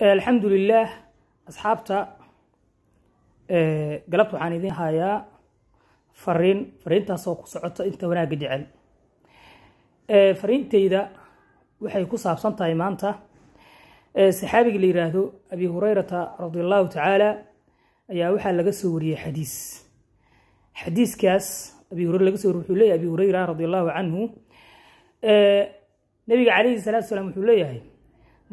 الحمد لله أصحابتا قلبت waxaan idin hayaa fariintaas oo ku socota inta wanaag jecel fariintayda waxay ku saabsan tahay maanta saxaabiga la yiraahdo Abi Hurairah radhiyallahu ta'ala ayaa waxa laga soo wariyay xadiiskaas Abi Hurairah laga soo wuxuu leeyahay Abi Hurairah radhiyallahu anhu nabiga kaleey salaatu salaam wuxuu leeyahay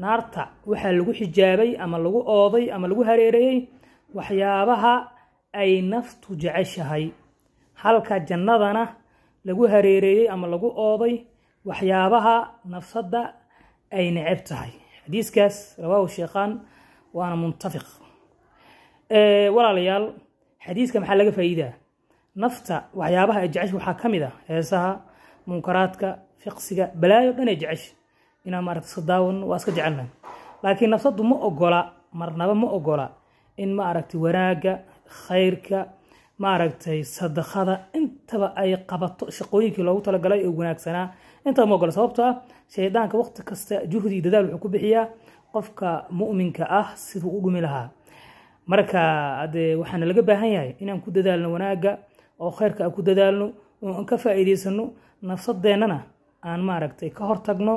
naarta waxa lagu xijaabay ama lagu ooday ama lagu hareereeyay waxyaabaha ay naftu jeceshahay halka jannadana lagu hareereeyay ama lagu ooday waxyaabaha nafsada ay neceb tahay xadiiskaas rawaahu sheekhan waana muntafiq walaalayaal xadiiska maxaa laga faa'iidaa nafta waxyaabaha ay jeceshahay waxa kamid ah heesaha munkaraadka fiqsiga balaayo dhan ay jeceshahay ina maaragtay sadaawan waa iska jecelnahay laakiin nafsadu ma ogola marnaba ma ogola in maaragtay wanaaga khayrka maaragtay sadaqada intaba ay qabato shaqooyinkii loogu talagalay ee wanaagsanaa inta ma ogola sababtoo ah shaydaanka waqti kasta juhdi dadaal wuxuu ku bixiyaa qofka mu'minka ah siduu u dhumi lahaa marka waxaan laga baahan yahay inaan ku dadaalno wanaaga oo khayrka ku dadaalno oo ka faa'iideysano nafsadeennana aan maaragtay ka hortagno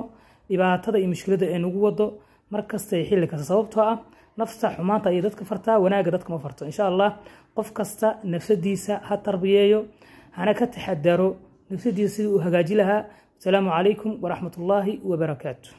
dhibaatada iyo mushkilada ee nagu wado markasta xilli kasta sababtoo ah nafta xumaanta ay dadka fartaa wanaaga dadka ma farto insha Allah qof kasta nafsadiisa ha tarbiyeeyo hana ka taxadaro nafsadiisa sidii uu hagaaji lahaa. Assalaamu alaykum wa rahmatullahi wa barakaatuh.